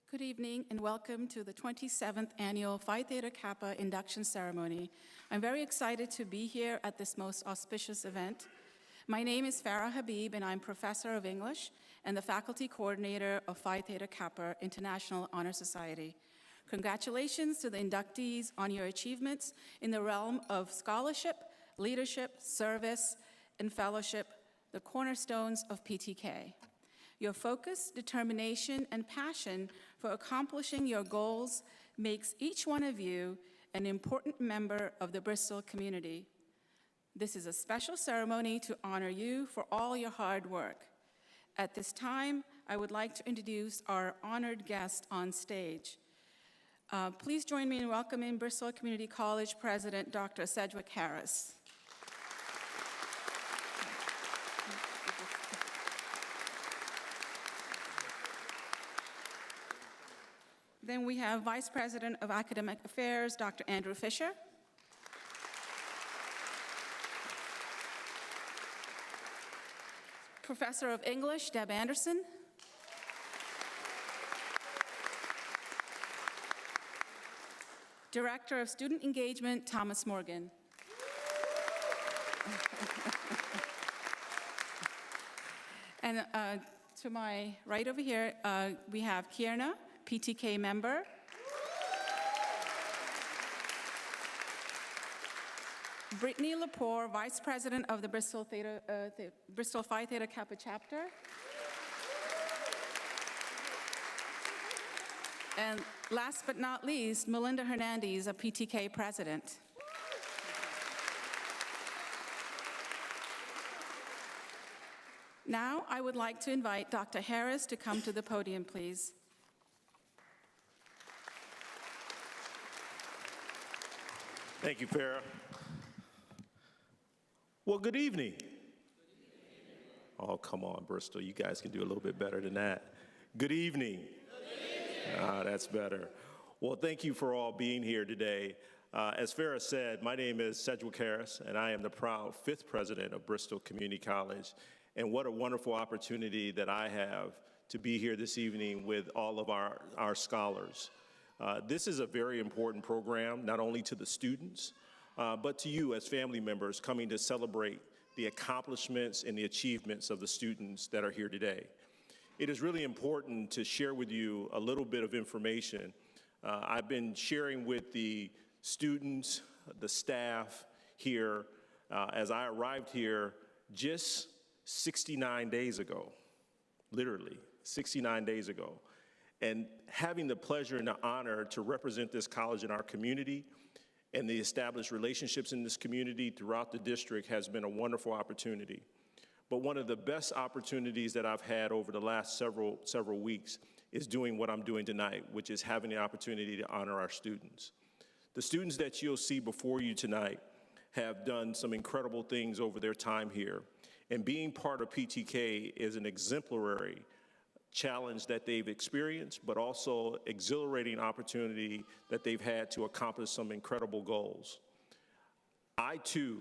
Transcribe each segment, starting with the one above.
Good evening and welcome to the 27th Annual Phi Theta Kappa Induction Ceremony. I'm very excited to be here at this most auspicious event. My name is Farah Habib and I'm Professor of English and the Faculty Coordinator of Phi Theta Kappa International Honor Society. Congratulations to the inductees on your achievements in the realm of scholarship, leadership, service, and fellowship, the cornerstones of PTK. Your focus, determination, and passion for accomplishing your goals makes each one of you an important member of the Bristol community. This is a special ceremony to honor you for all your hard work. At this time, I would like to introduce our honored guest on stage. Please join me in welcoming Bristol Community College President Dr. Sedgwick Harris. Then we have Vice President of Academic Affairs, Dr. Andrew Fisher. Professor of English, Deb Anderson. Director of Student Engagement, Thomas Morgan. And to my right over here, we have Kierna, PTK member. Brittany Lepore, Vice President of the Bristol Phi Theta Kappa chapter. And last but not least, Melinda Hernandez, a PTK President. Now I would like to invite Dr. Harris to come to the podium, please. Thank you, Farah. Well, good evening. Oh, come on, Bristol. You guys can do a little bit better than that. Good evening. That's better. Well, thank you for all being here today. As Farah said, my name is Sedgwick Harris, and I am the proud 5th president of Bristol Community College. And what a wonderful opportunity that I have to be here this evening with all of our scholars. This is a very important program, not only to the students, but to you as family members coming to celebrate the accomplishments and the achievements of the students that are here today. It is really important to share with you a little bit of information. I've been sharing with the students, the staff here, as I arrived here just 69 days ago, literally 69 days ago. And having the pleasure and the honor to represent this college in our community and the established relationships in this community throughout the district has been a wonderful opportunity. But one of the best opportunities that I've had over the last several weeks is doing what I'm doing tonight, which is having the opportunity to honor our students. The students that you'll see before you tonight have done some incredible things over their time here. And being part of PTK is an exemplary challenge that they've experienced, but also exhilarating opportunity that they've had to accomplish some incredible goals. I too,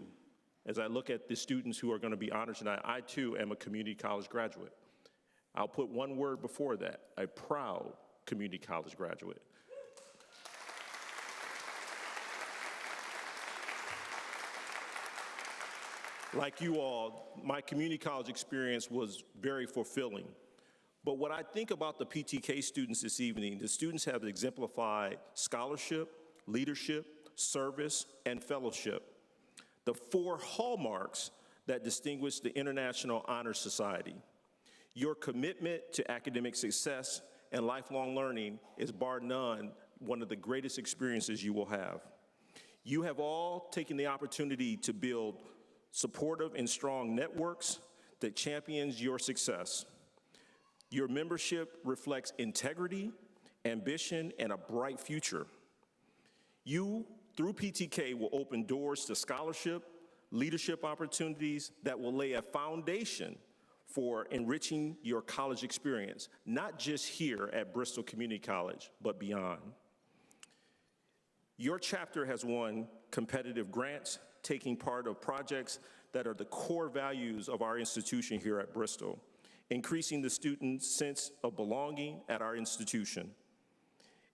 as I look at the students who are going to be honored tonight, I too am a community college graduate. I'll put one word before that, a proud community college graduate. Like you all, my community college experience was very fulfilling. But what I think about the PTK students this evening, the students have exemplified scholarship, leadership, service, and fellowship, the 4 hallmarks that distinguish the International Honor Society. Your commitment to academic success and lifelong learning is bar none one of the greatest experiences you will have. You have all taken the opportunity to build supportive and strong networks that champions your success. Your membership reflects integrity, ambition, and a bright future. You, through PTK, will open doors to scholarship, leadership opportunities that will lay a foundation for enriching your college experience, not just here at Bristol Community College, but beyond. Your chapter has won competitive grants, taking part of projects that are the core values of our institution here at Bristol, increasing the students' sense of belonging at our institution.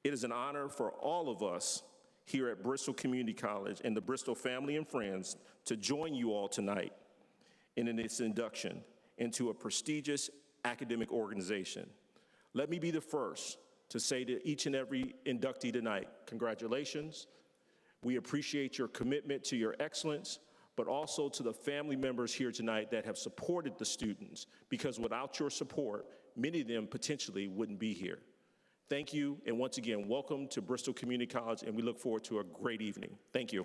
It is an honor for all of us here at Bristol Community College and the Bristol family and friends to join you all tonight in this induction into a prestigious academic organization. Let me be the first to say to each and every inductee tonight, congratulations. We appreciate your commitment to your excellence, but also to the family members here tonight that have supported the students, because without your support, many of them potentially wouldn't be here. Thank you, and once again, welcome to Bristol Community College, and we look forward to a great evening. Thank you.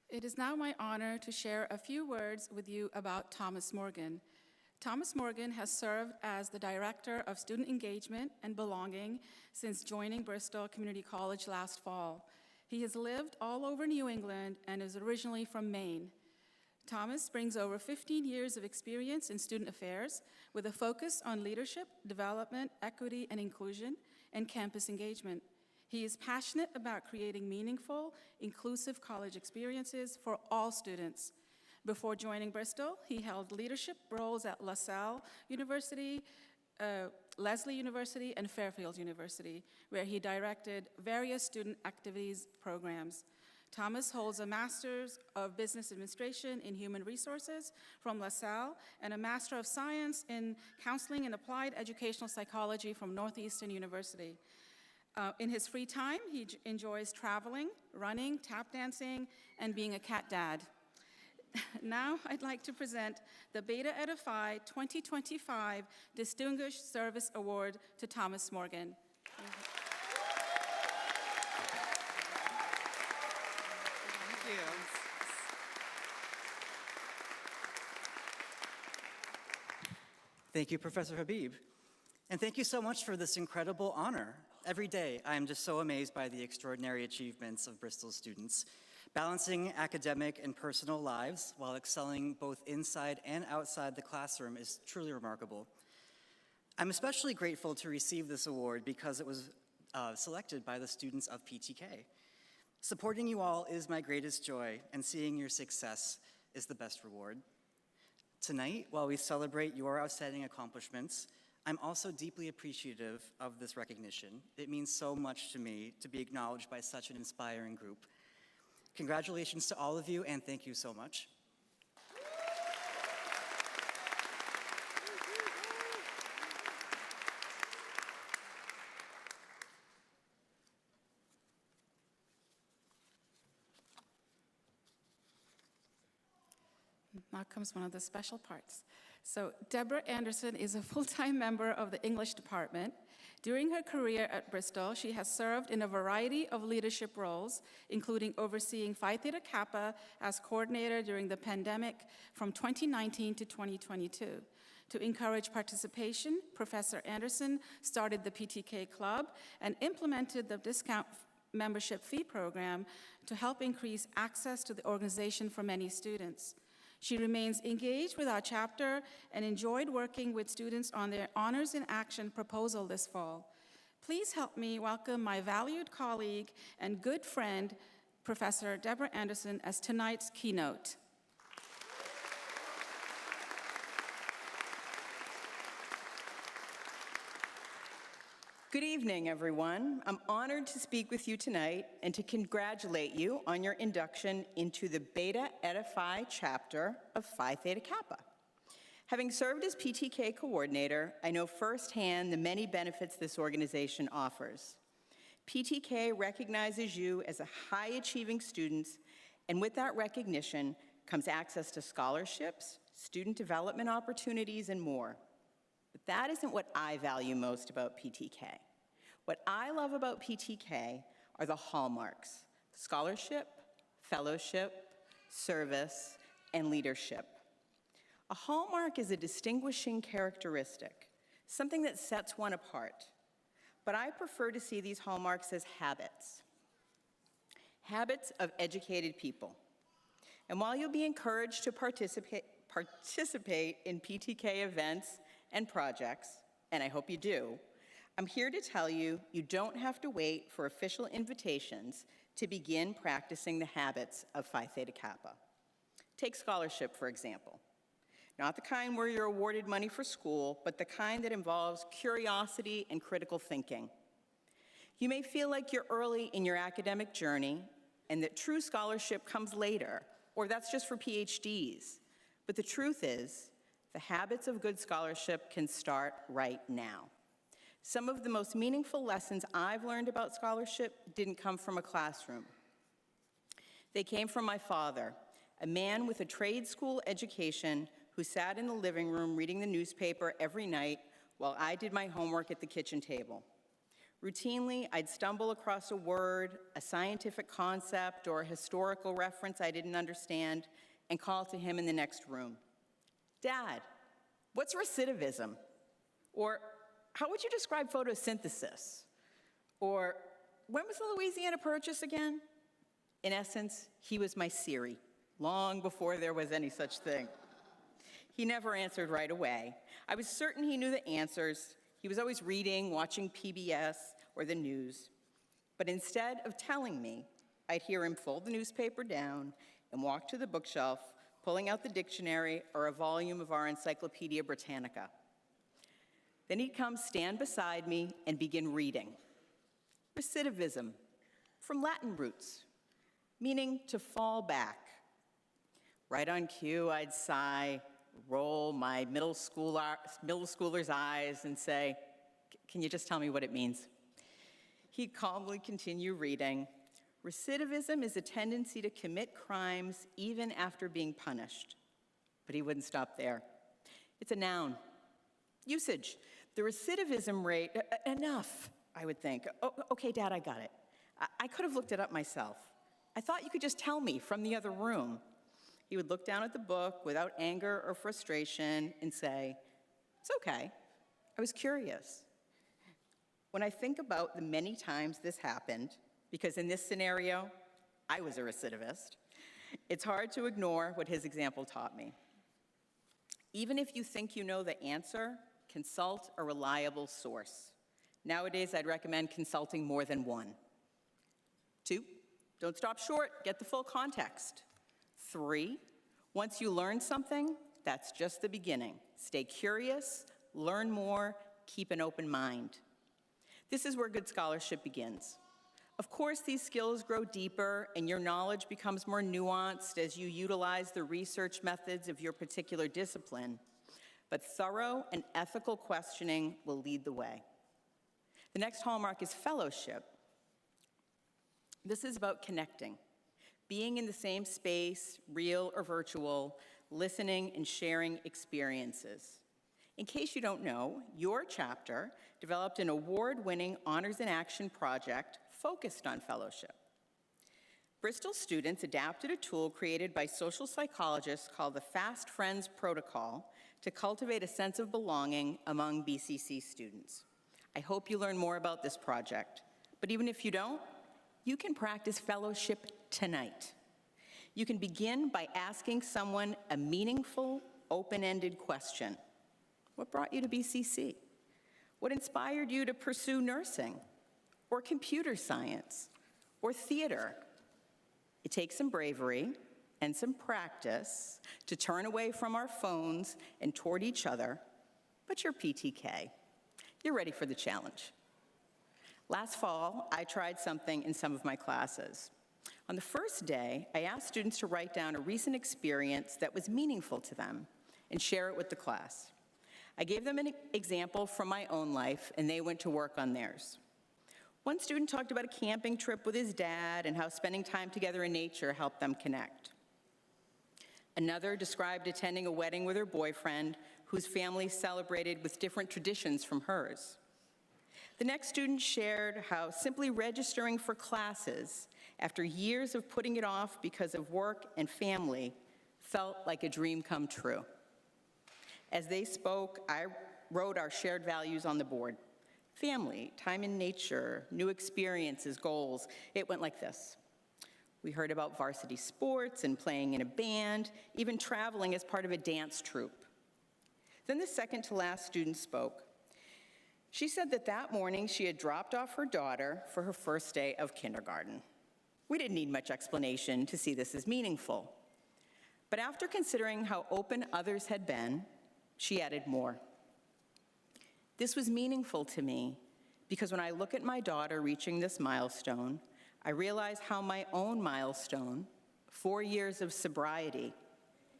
It is now my honor to share a few words with you about Thomas Morgan. Thomas Morgan has served as the Director of Student Engagement and Belonging since joining Bristol Community College last fall. He has lived all over New England and is originally from Maine. Thomas brings over 15 years of experience in student affairs with a focus on leadership, development, equity and inclusion, and campus engagement. He is passionate about creating meaningful, inclusive college experiences for all students. Before joining Bristol, he held leadership roles at LaSalle University, Lesley University, and Fairfield University, where he directed various student activities programs. Thomas holds a Master's of Business Administration in Human Resources from LaSalle and a Master of Science in Counseling and Applied Educational Psychology from Northeastern University. In his free time, he enjoys traveling, running, tap dancing, and being a cat dad. Now, I'd like to present the Beta Eta Phi 2025 Distinguished Service Award to Thomas Morgan. Thank you. Thank you, Professor Habib. And thank you so much for this incredible honor. Every day, I am just so amazed by the extraordinary achievements of Bristol students, balancing academic and personal lives while excelling both inside and outside the classroom is truly remarkable. I'm especially grateful to receive this award because it was selected by the students of PTK. Supporting you all is my greatest joy, and seeing your success is the best reward. Tonight, while we celebrate your outstanding accomplishments, I'm also deeply appreciative of this recognition. It means so much to me to be acknowledged by such an inspiring group. Congratulations to all of you, and thank you so much. Now comes one of the special parts. So Deborah Anderson is a full-time member of the English department. During her career at Bristol, she has served in a variety of leadership roles, including overseeing Phi Theta Kappa as coordinator during the pandemic from 2019 to 2022. To encourage participation, Professor Anderson started the PTK Club and implemented the discount membership fee program to help increase access to the organization for many students. She remains engaged with our chapter and enjoyed working with students on their Honors in Action proposal this fall. Please help me welcome my valued colleague and good friend, Professor Deborah Anderson, as tonight's keynote. Good evening, everyone. I'm honored to speak with you tonight and to congratulate you on your induction into the Beta Eta Phi chapter of Phi Theta Kappa. Having served as PTK coordinator, I know firsthand the many benefits this organization offers. PTK recognizes you as a high-achieving student, and with that recognition comes access to scholarships, student development opportunities, and more. But that isn't what I value most about PTK. What I love about PTK are the hallmarks: scholarship, fellowship, service, and leadership. A hallmark is a distinguishing characteristic, something that sets one apart. But I prefer to see these hallmarks as habits. Habits of educated people. And while you'll be encouraged to participate in PTK events and projects, and I hope you do, I'm here to tell you, you don't have to wait for official invitations to begin practicing the habits of Phi Theta Kappa. Take scholarship, for example. Not the kind where you're awarded money for school, but the kind that involves curiosity and critical thinking. You may feel like you're early in your academic journey and that true scholarship comes later, or that's just for PhDs. But the truth is, the habits of good scholarship can start right now. Some of the most meaningful lessons I've learned about scholarship didn't come from a classroom. They came from my father, a man with a trade school education who sat in the living room reading the newspaper every night while I did my homework at the kitchen table. Routinely, I'd stumble across a word, a scientific concept, or a historical reference I didn't understand and call to him in the next room. Dad, what's recidivism? Or how would you describe photosynthesis? Or when was the Louisiana Purchase again? In essence, he was my Siri, long before there was any such thing. He never answered right away. I was certain he knew the answers. He was always reading, watching PBS or the news. But instead of telling me, I'd hear him fold the newspaper down and walk to the bookshelf, pulling out the dictionary or a volume of our Encyclopedia Britannica. Then he'd come stand beside me and begin reading. Recidivism, from Latin roots, meaning to fall back. Right on cue, I'd sigh, roll my middle schooler's eyes and say, "Can you just tell me what it means?" He'd calmly continue reading. Recidivism is a tendency to commit crimes even after being punished. But he wouldn't stop there. It's a noun. Usage. The recidivism rate, enough, I would think. Oh, okay, Dad, I got it. I could have looked it up myself. I thought you could just tell me from the other room. He would look down at the book without anger or frustration and say, "It's okay. I was curious." When I think about the many times this happened, because in this scenario, I was a recidivist, it's hard to ignore what his example taught me. Even if you think you know the answer, consult a reliable source. Nowadays, I'd recommend consulting more than one. 2, don't stop short, get the full context. 3, once you learn something, that's just the beginning. Stay curious, learn more, keep an open mind. This is where good scholarship begins. Of course, these skills grow deeper and your knowledge becomes more nuanced as you utilize the research methods of your particular discipline, but thorough and ethical questioning will lead the way. The next hallmark is fellowship. This is about connecting, being in the same space, real or virtual, listening and sharing experiences. In case you don't know, your chapter developed an award-winning Honors in Action project focused on fellowship. Bristol students adapted a tool created by social psychologists called the Fast Friends Protocol to cultivate a sense of belonging among BCC students. I hope you learn more about this project, but even if you don't, you can practice fellowship tonight. You can begin by asking someone a meaningful, open-ended question. What brought you to BCC? What inspired you to pursue nursing, or computer science, or theater? It takes some bravery and some practice to turn away from our phones and toward each other, but you're PTK. You're ready for the challenge. Last fall, I tried something in some of my classes. On the first day, I asked students to write down a recent experience that was meaningful to them and share it with the class. I gave them an example from my own life, and they went to work on theirs. One student talked about a camping trip with his dad and how spending time together in nature helped them connect. Another described attending a wedding with her boyfriend, whose family celebrated with different traditions from hers. The next student shared how simply registering for classes after years of putting it off because of work and family felt like a dream come true. As they spoke, I wrote our shared values on the board. Family, time in nature, new experiences, goals. It went like this. We heard about varsity sports and playing in a band, even traveling as part of a dance troupe. Then the second to last student spoke. She said that that morning she had dropped off her daughter for her first day of kindergarten. We didn't need much explanation to see this as meaningful. But after considering how open others had been, she added more. This was meaningful to me because when I look at my daughter reaching this milestone, I realize how my own milestone, 4 years of sobriety,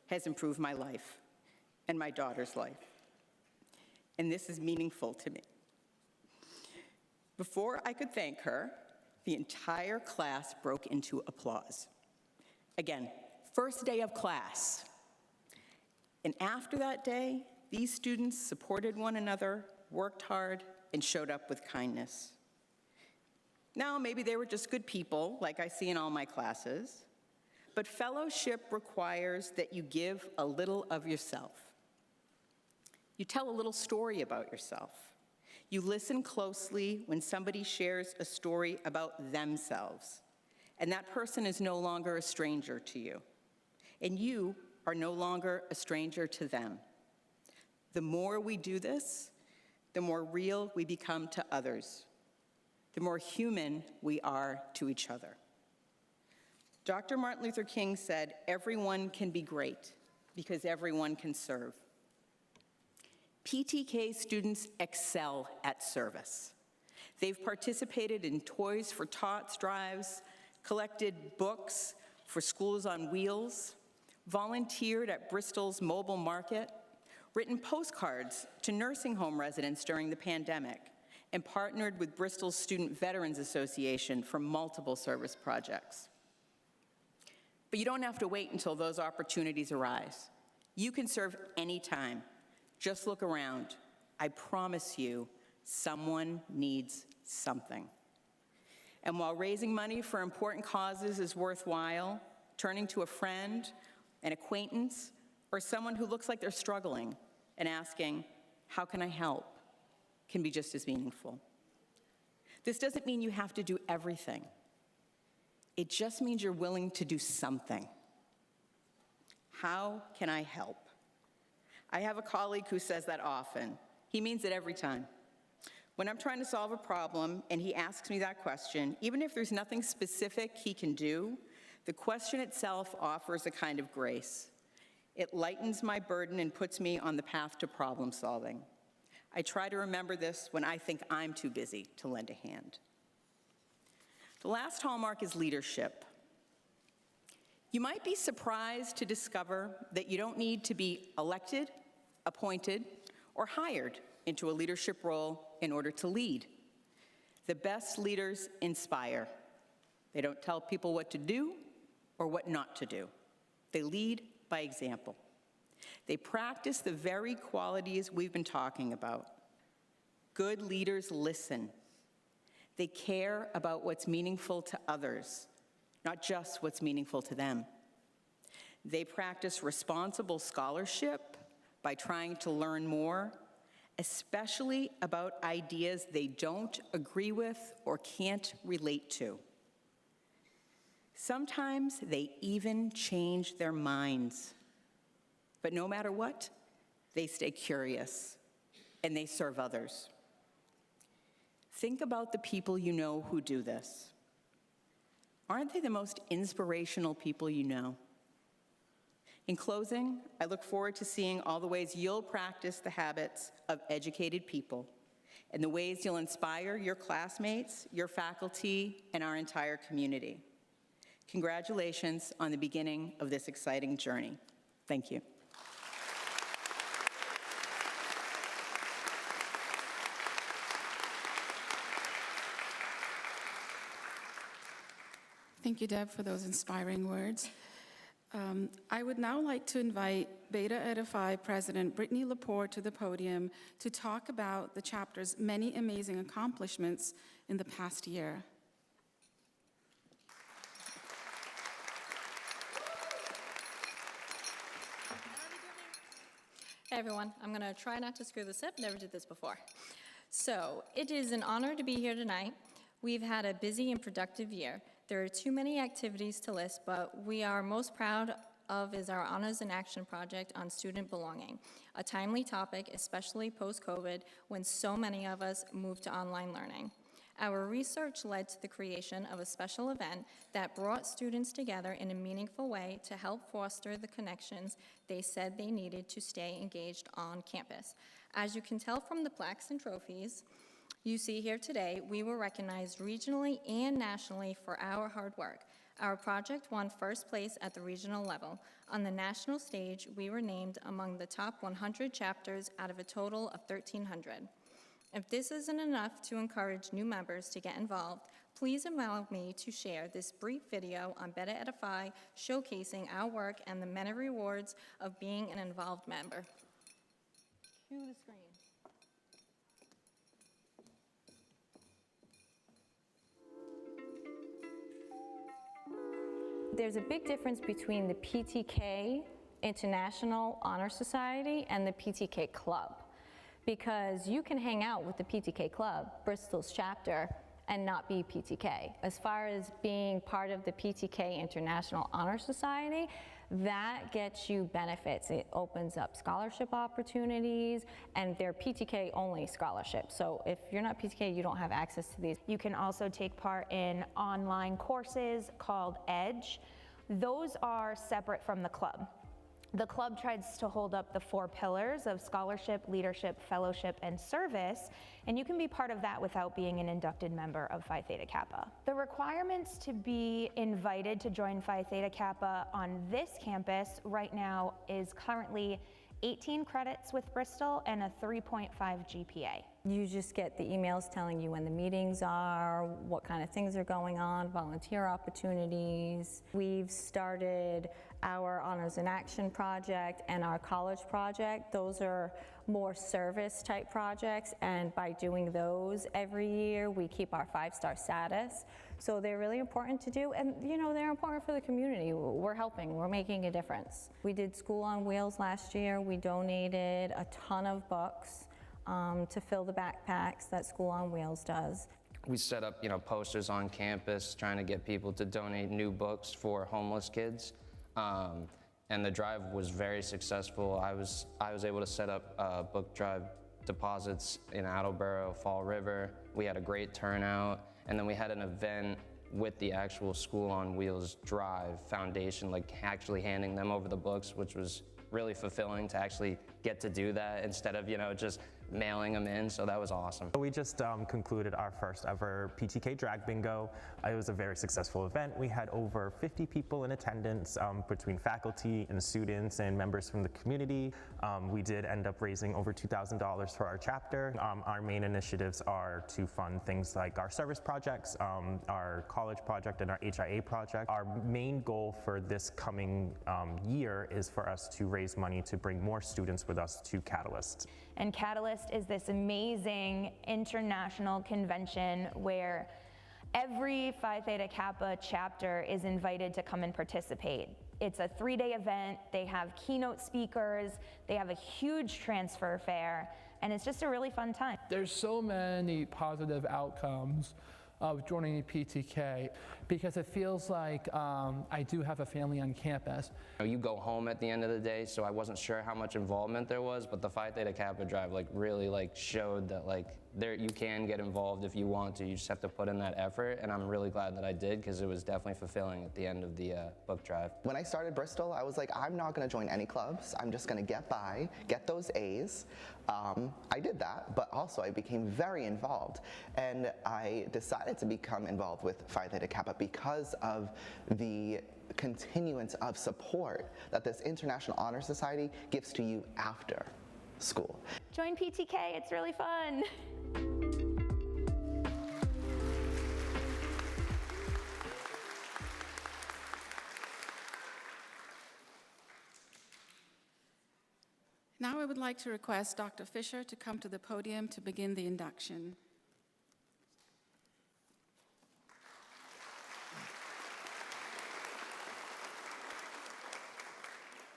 has improved my life and my daughter's life. And this is meaningful to me. Before I could thank her, the entire class broke into applause. Again, first day of class. And after that day, these students supported one another, worked hard, and showed up with kindness. Now, maybe they were just good people, like I see in all my classes, but fellowship requires that you give a little of yourself. You tell a little story about yourself. You listen closely when somebody shares a story about themselves, and that person is no longer a stranger to you, and you are no longer a stranger to them. The more we do this, the more real we become to others, the more human we are to each other. Dr. Martin Luther King said, "Everyone can be great because everyone can serve." PTK students excel at service. They've participated in Toys for Tots drives, collected books for Schools on Wheels, volunteered at Bristol's mobile market, written postcards to nursing home residents during the pandemic, and partnered with Bristol's Student Veterans Association for multiple service projects. But you don't have to wait until those opportunities arise. You can serve anytime. Just look around. I promise you, someone needs something. And while raising money for important causes is worthwhile, turning to a friend, an acquaintance, or someone who looks like they're struggling and asking, "How can I help?" can be just as meaningful. This doesn't mean you have to do everything. It just means you're willing to do something. How can I help? I have a colleague who says that often. He means it every time. When I'm trying to solve a problem and he asks me that question, even if there's nothing specific he can do, the question itself offers a kind of grace. It lightens my burden and puts me on the path to problem solving. I try to remember this when I think I'm too busy to lend a hand. The last hallmark is leadership. You might be surprised to discover that you don't need to be elected, appointed, or hired into a leadership role in order to lead. The best leaders inspire. They don't tell people what to do or what not to do. They lead by example. They practice the very qualities we've been talking about. Good leaders listen. They care about what's meaningful to others, not just what's meaningful to them. They practice responsible scholarship by trying to learn more, especially about ideas they don't agree with or can't relate to. Sometimes they even change their minds. But no matter what, they stay curious and they serve others. Think about the people you know who do this. Aren't they the most inspirational people you know? In closing, I look forward to seeing all the ways you'll practice the habits of educated people and the ways you'll inspire your classmates, your faculty, and our entire community. Congratulations on the beginning of this exciting journey. Thank you. Thank you, Deb, for those inspiring words. I would now like to invite Beta Eta Phi President Brittany Lepore to the podium to talk about the chapter's many amazing accomplishments in the past year. Hey everyone, I'm going to try not to screw this up. Never did this before. So, it is an honor to be here tonight. We've had a busy and productive year. There are too many activities to list, but we are most proud of is our Honors in Action project on student belonging, a timely topic, especially post-COVID, when so many of us moved to online learning. Our research led to the creation of a special event that brought students together in a meaningful way to help foster the connections they said they needed to stay engaged on campus. As you can tell from the plaques and trophies you see here today, we were recognized regionally and nationally for our hard work. Our project won first place at the regional level. On the national stage, we were named among the top 100 chapters out of a total of 1,300. If this isn't enough to encourage new members to get involved, please allow me to share this brief video on Beta Eta Phi showcasing our work and the many rewards of being an involved member. Cue the screen. There's a big difference between the PTK International Honor Society and the PTK Club, because you can hang out with the PTK Club, Bristol's chapter, and not be PTK. As far as being part of the PTK International Honor Society, that gets you benefits. It opens up scholarship opportunities, and they're PTK only scholarships. So if you're not PTK, you don't have access to these. You can also take part in online courses called EDGE. Those are separate from the club. The club tries to hold up the 4 pillars of scholarship, leadership, fellowship, and service, and you can be part of that without being an inducted member of Phi Theta Kappa. The requirements to be invited to join Phi Theta Kappa on this campus right now is currently 18 credits with Bristol and a 3.5 GPA. You just get the emails telling you when the meetings are, what kind of things are going on, volunteer opportunities. We've started our Honors in Action project and our college project. Those are more service type projects, and by doing those every year, we keep our 5-star status. So they're really important to do, and you know, they're important for the community. We're helping, we're making a difference. We did School on Wheels last year. We donated a ton of books to fill the backpacks that School on Wheels does. We set up, posters on campus trying to get people to donate new books for homeless kids. And the drive was very successful. I was able to set up book drive deposits in Attleboro, Fall River. We had a great turnout, and then we had an event with the actual School on Wheels drive foundation, like actually handing them over the books, which was really fulfilling to actually get to do that instead of just mailing them in, so that was awesome. We just concluded our first ever PTK Drag Bingo. It was a very successful event. We had over 50 people in attendance between faculty and students and members from the community. We did end up raising over $2,000 for our chapter. Our main initiatives are to fund things like our service projects, our college project, and our HIA project. Our main goal for this coming year is for us to raise money to bring more students with us to Catalyst. And Catalyst is this amazing international convention where every Phi Theta Kappa chapter is invited to come and participate. It's a 3-day event. They have keynote speakers. They have a huge transfer fair, and it's just a really fun time. There's so many positive outcomes of joining PTK because it feels like I do have a family on campus. You go home at the end of the day, so I wasn't sure how much involvement there was, but the Phi Theta Kappa drive really showed that you can get involved if you want to. You just have to put in that effort, and I'm really glad that I did because it was definitely fulfilling at the end of the book drive. When I started Bristol, I was like, I'm not going to join any clubs. I'm just going to get by, get those A's. I did that, but also I became very involved, and I decided to become involved with Phi Theta Kappa because of the continuance of support that this International Honor Society gives to you after school. Join PTK, it's really fun. Now I would like to request Dr. Fisher to come to the podium to begin the induction.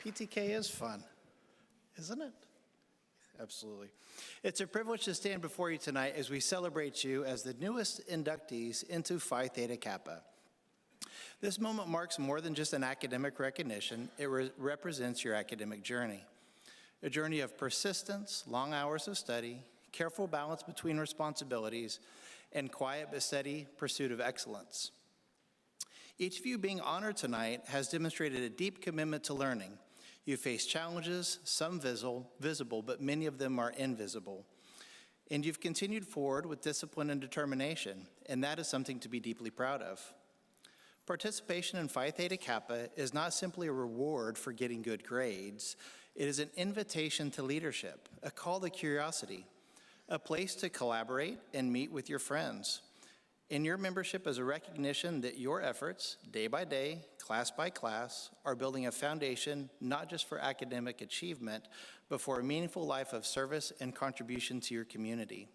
PTK is fun, isn't it? Absolutely. It's a privilege to stand before you tonight as we celebrate you as the newest inductees into Phi Theta Kappa. This moment marks more than just an academic recognition. It represents your academic journey. A journey of persistence, long hours of study, careful balance between responsibilities, and quiet but steady pursuit of excellence. Each of you being honored tonight has demonstrated a deep commitment to learning. You face challenges, some visible, but many of them are invisible. And you've continued forward with discipline and determination, and that is something to be deeply proud of. Participation in Phi Theta Kappa is not simply a reward for getting good grades. It is an invitation to leadership, a call to curiosity, a place to collaborate and meet with your friends. And your membership is a recognition that your efforts, day by day, class by class, are building a foundation not just for academic achievement, but for a meaningful life of service and contribution to your community.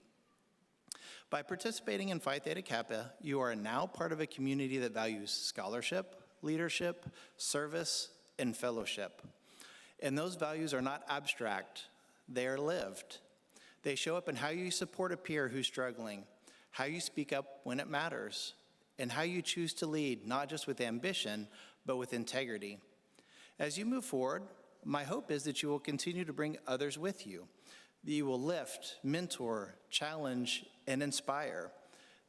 By participating in Phi Theta Kappa, you are now part of a community that values scholarship, leadership, service, and fellowship. And those values are not abstract, they are lived. They show up in how you support a peer who's struggling, how you speak up when it matters, and how you choose to lead, not just with ambition, but with integrity. As you move forward, my hope is that you will continue to bring others with you, that you will lift, mentor, challenge, and inspire,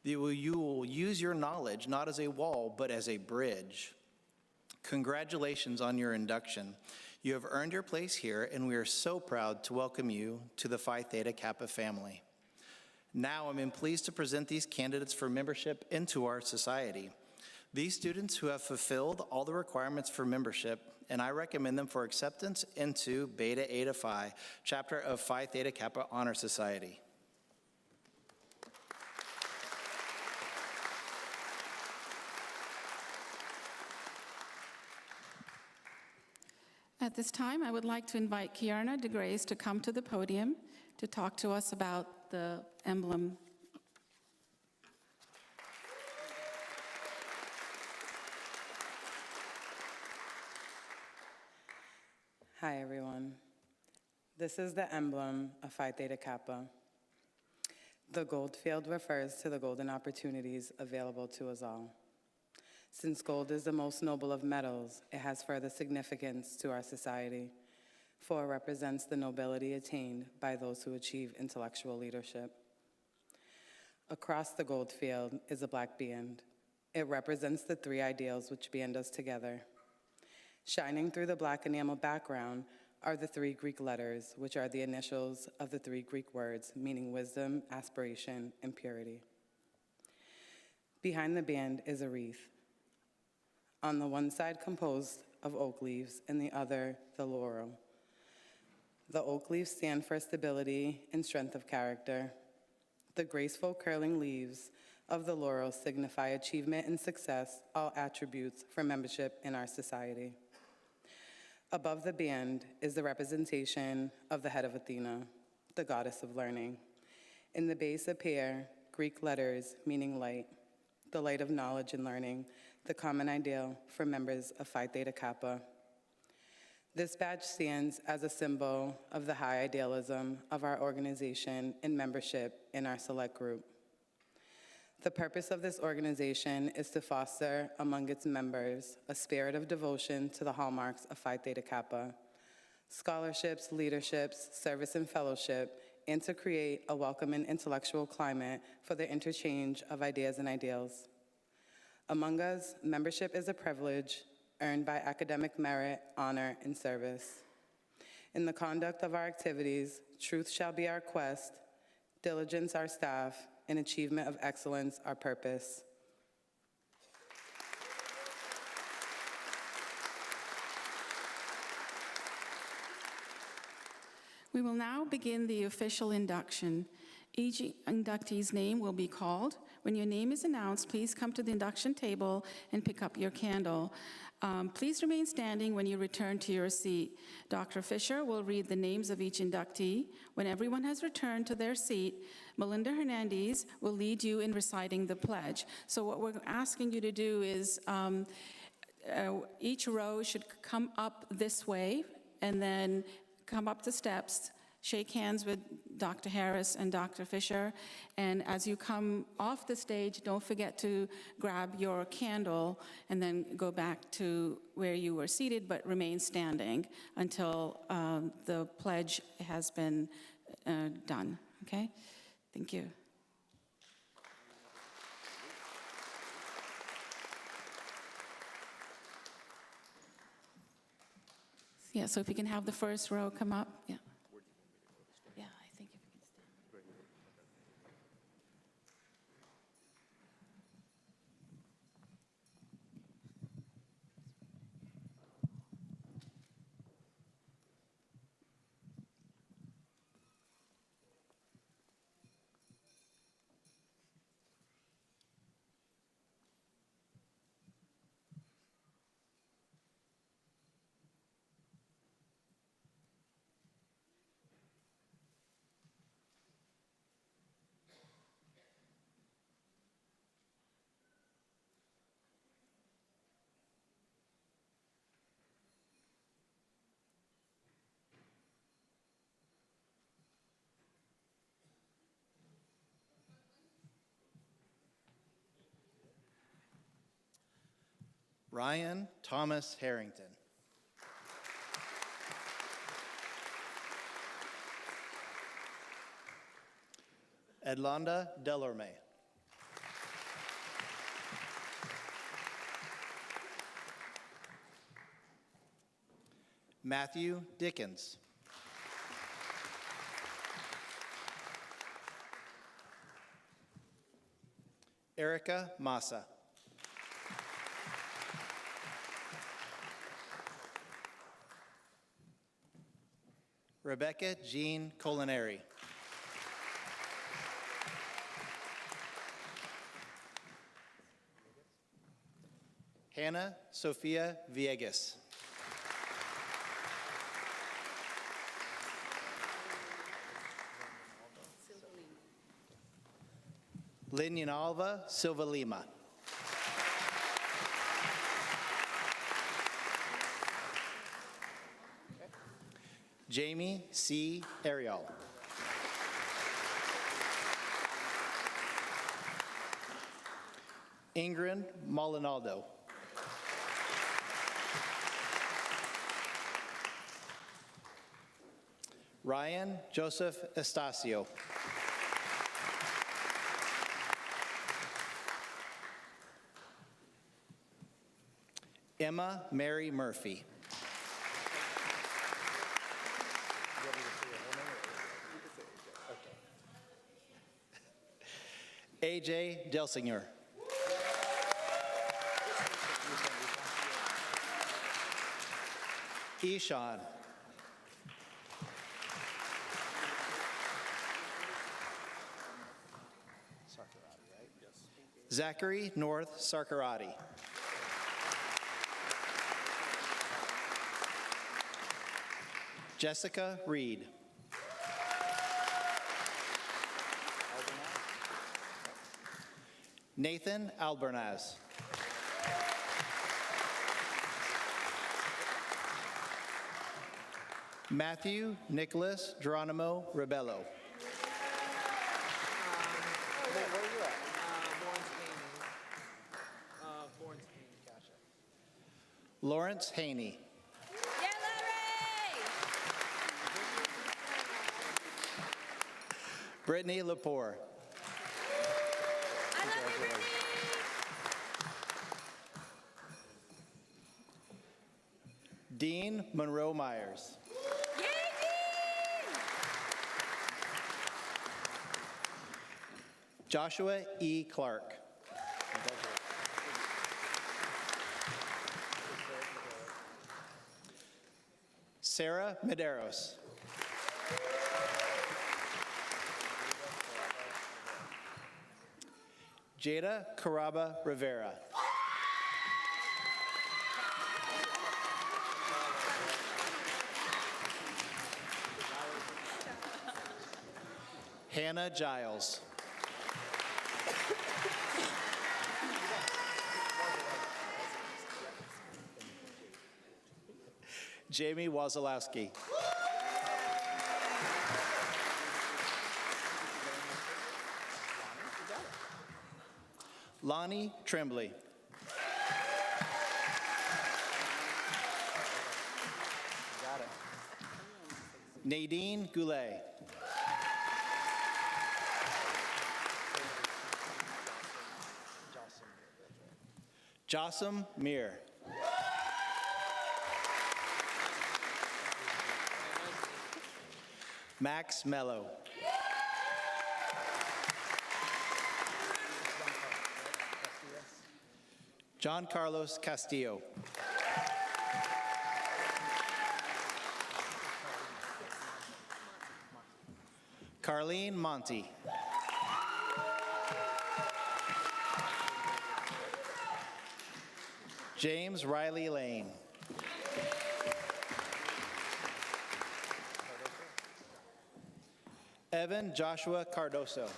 that you will use your knowledge not as a wall, but as a bridge. Congratulations on your induction. You have earned your place here, and we are so proud to welcome you to the Phi Theta Kappa family. Now I'm pleased to present these candidates for membership into our society. These students who have fulfilled all the requirements for membership, and I recommend them for acceptance into Beta Eta Phi, chapter of Phi Theta Kappa Honor Society. At this time, I would like to invite Kiarna DeGrace to come to the podium to talk to us about the Emblem. Hi, everyone. This is the emblem of Phi Theta Kappa. The gold field refers to the golden opportunities available to us all. Since gold is the most noble of metals, it has further significance to our society, for it represents the nobility attained by those who achieve intellectual leadership. Across the gold field is a black band. It represents the three ideals which band us together. Shining through the black enamel background are the three Greek letters, which are the initials of the three Greek words, meaning wisdom, aspiration, and purity. Behind the band is a wreath. On the one side composed of oak leaves, and the other the laurel. The oak leaves stand for stability and strength of character. The graceful curling leaves of the laurel signify achievement and success, all attributes for membership in our society. Above the band is the representation of the head of Athena, the goddess of learning. In the base appear Greek letters meaning light, the light of knowledge and learning, the common ideal for members of Phi Theta Kappa. This badge stands as a symbol of the high idealism of our organization and membership in our select group. The purpose of this organization is to foster among its members a spirit of devotion to the hallmarks of Phi Theta Kappa, scholarships, leaderships, service, and fellowship, and to create a welcoming intellectual climate for the interchange of ideas and ideals. Among us, membership is a privilege earned by academic merit, honor, and service. In the conduct of our activities, truth shall be our quest, diligence our staff, and achievement of excellence our purpose. We will now begin the official induction. Each inductee's name will be called. When your name is announced, please come to the induction table and pick up your candle. Please remain standing when you return to your seat. Dr. Fisher will read the names of each inductee. When everyone has returned to their seat, Melinda Hernandez will lead you in reciting the pledge. So what we're asking you to do is each row should come up this way and then come up the steps, shake hands with Dr. Harris and Dr. Fisher, and as you come off the stage, don't forget to grab your candle and then go back to where you were seated, but remain standing until the pledge has been done, okay? Thank you. Yeah, so if you can have the first row come up, yeah. Yeah, I think if you can stand. Ryan Thomas Harrington. Edlonda Delorme. Matthew Dickens. Erica Massa. Rebecca Jean Colinari. Hannah Sophia Villegas. Linyanalva Silva Lima. Jamie C. Ariel. Ingrid Molinaldo. Ryan Joseph Estacio. Emma Mary Murphy. AJ Delsinger. Eshan. Zachary North Sarkarati. Jessica Reed. Nathan Albernaz. Matthew Nicholas Geronimo Rebello. Lawrence Haney. Brittany Lepore. I love you, Brittany. Dean Monroe Myers. Yay, Dean! Joshua E. Clark. Sarah Medeiros. Jada Caraba Rivera. Hannah Giles. Jamie Wazalowski. Lonnie Tremblay. Nadine Goulet. Jossam Mir. Max Mello. John Carlos Castillo. Carlene Monty. James Riley Lane. Evan Joshua Cardoso.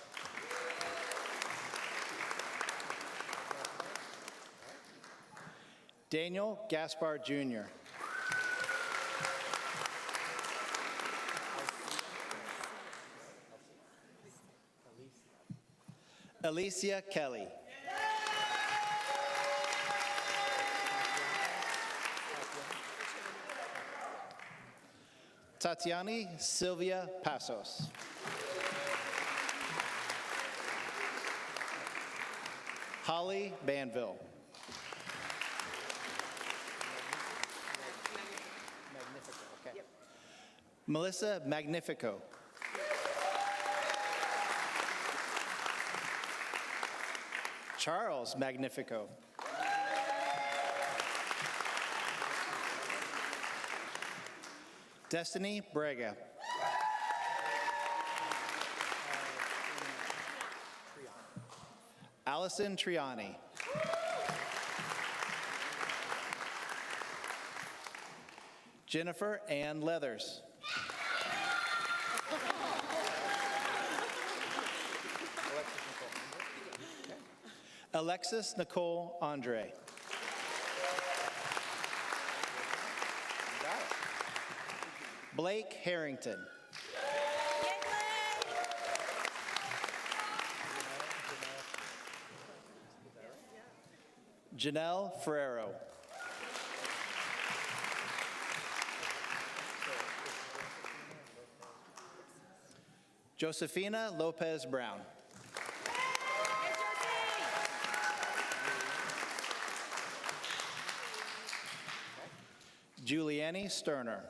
Daniel Gaspar Jr. Alicia Kelly. Tatiani Sylvia Pasos. Holly Banville. Melissa Magnifico. Charles Magnifico. Destiny Brega. Allison Triani. Jennifer Ann Leathers. Alexis Nicole Andre. Blake Harrington. Janelle Ferrero. Josefina Lopez Brown. Julianne Sterner.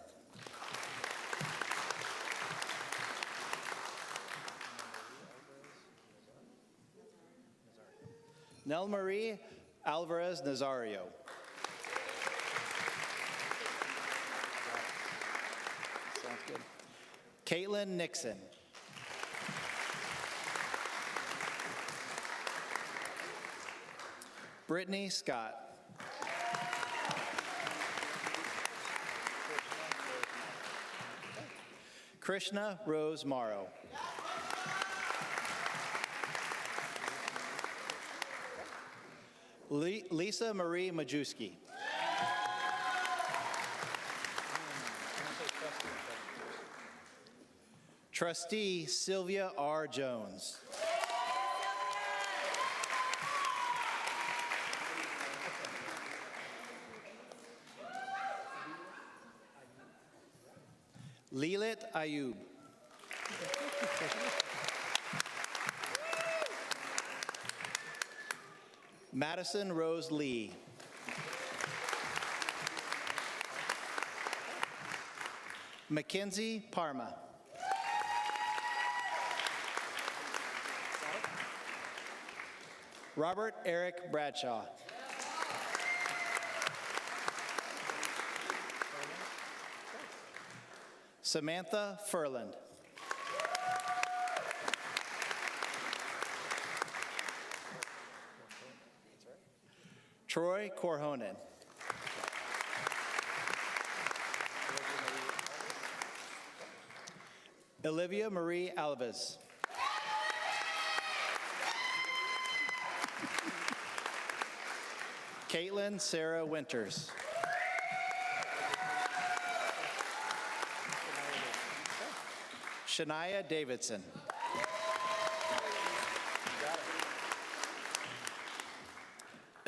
Nell Marie Alvarez Nazario. Sounds good. Caitlin Nixon. Brittany Scott. Krishna Rose Morrow. Lisa Marie Majewski. Trustee Sylvia R. Jones. Lilit Ayub. Madison Rose Lee. Mackenzie Parma. Robert Eric Bradshaw. Samantha Furland. Troy Corhonen. Olivia Marie Alves. Caitlin Sarah Winters. Shania Davidson.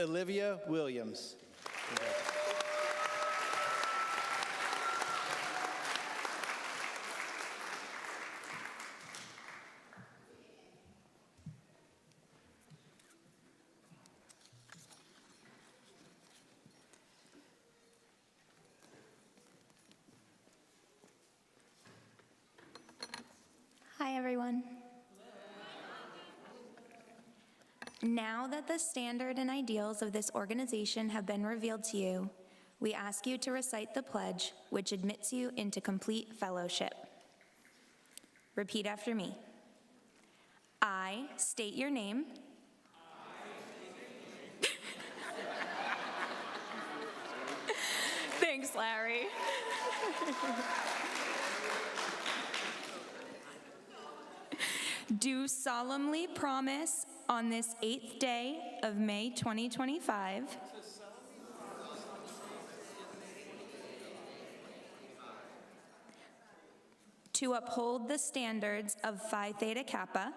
Olivia Williams. everyone. Now that the standard and ideals of this organization have been revealed to you, we ask you to recite the pledge, which admits you into complete fellowship. Repeat after me. I state your name. Thanks, Larry. Do solemnly promise on this 8th day of May 2025 to uphold the standards of Phi Theta Kappa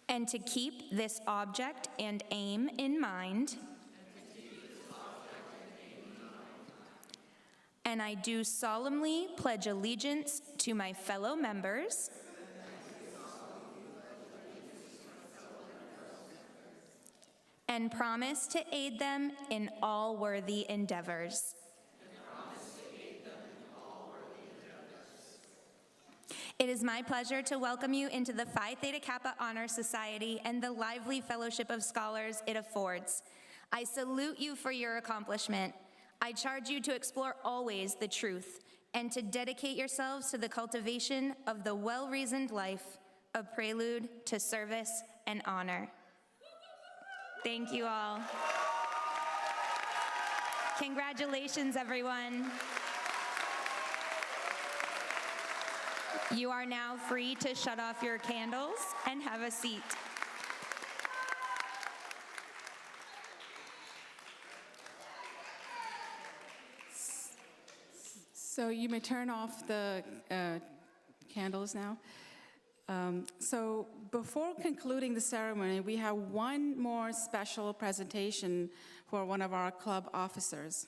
and to keep this object and aim in mind. And I do solemnly pledge allegiance to my fellow members and promise to aid them in all worthy endeavors. It is my pleasure to welcome you into the Phi Theta Kappa Honor Society and the lively fellowship of scholars it affords. I salute you for your accomplishment. I charge you to explore always the truth and to dedicate yourselves to the cultivation of the well-reasoned life, a prelude to service and honor. Thank you all. Congratulations, everyone. You are now free to shut off your candles and have a seat. So you may turn off the candles now. So before concluding the ceremony, we have one more special presentation for one of our club officers.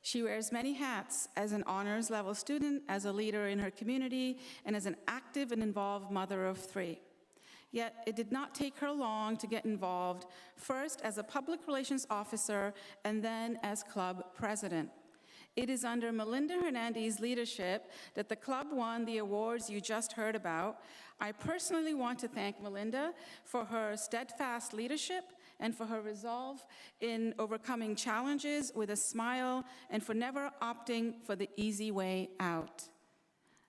She wears many hats as an honors level student, as a leader in her community, and as an active and involved mother of 3. Yet it did not take her long to get involved, first as a public relations officer and then as club president. It is under Melinda Hernandez's leadership that the club won the awards you just heard about. I personally want to thank Melinda for her steadfast leadership and for her resolve in overcoming challenges with a smile and for never opting for the easy way out.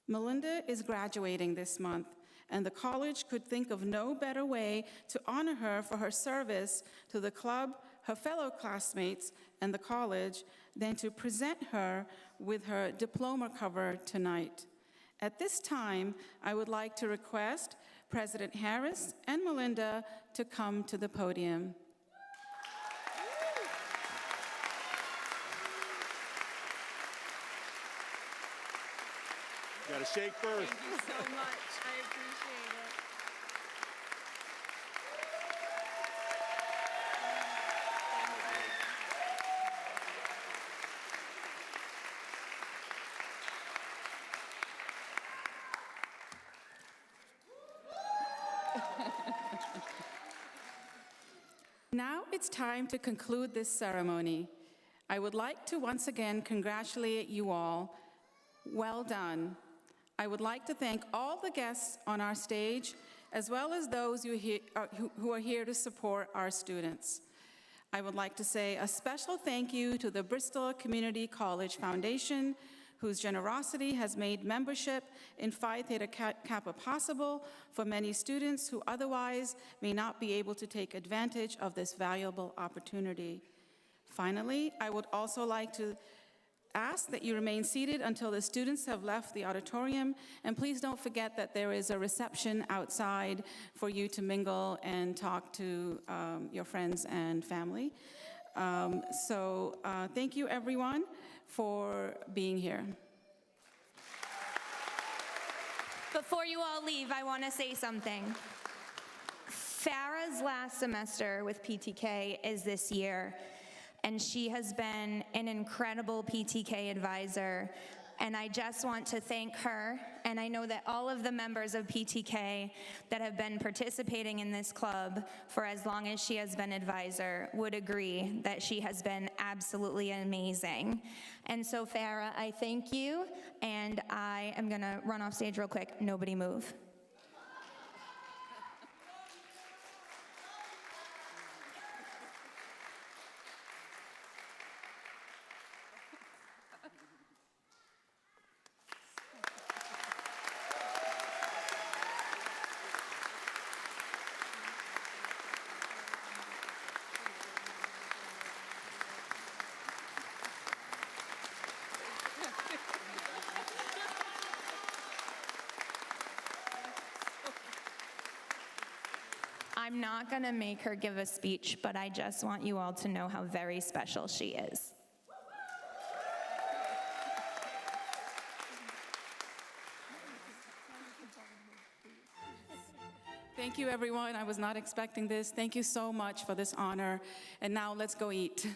Melinda is graduating this month, and the college could think of no better way to honor her for her service to the club, her fellow classmates, and the college than to present her with her diploma cover tonight. At this time, I would like to request President Harris and Melinda to come to the podium. You gotta shake first. Thank you so much. I appreciate it. Now it's time to conclude this ceremony. I would like to once again congratulate you all. Well done. I would like to thank all the guests on our stage, as well as those who are here to support our students. I would like to say a special thank you to the Bristol Community College Foundation, whose generosity has made membership in Phi Theta Kappa possible for many students who otherwise may not be able to take advantage of this valuable opportunity. Finally, I would also like to ask that you remain seated until the students have left the auditorium, and please don't forget that there is a reception outside for you to mingle and talk to your friends and family. Thank you everyone for being here. Before you all leave, I want to say something. Farah's last semester with PTK is this year, and she has been an incredible PTK advisor. And I just want to thank her, and I know that all of the members of PTK that have been participating in this club for as long as she has been advisor would agree that she has been absolutely amazing. And so Farah, I thank you, and I am gonna run off stage real quick. Nobody move. I'm not gonna make her give a speech, but I just want you all to know how very special she is. Thank you, everyone. I was not expecting this. Thank you so much for this honor. And now let's go eat.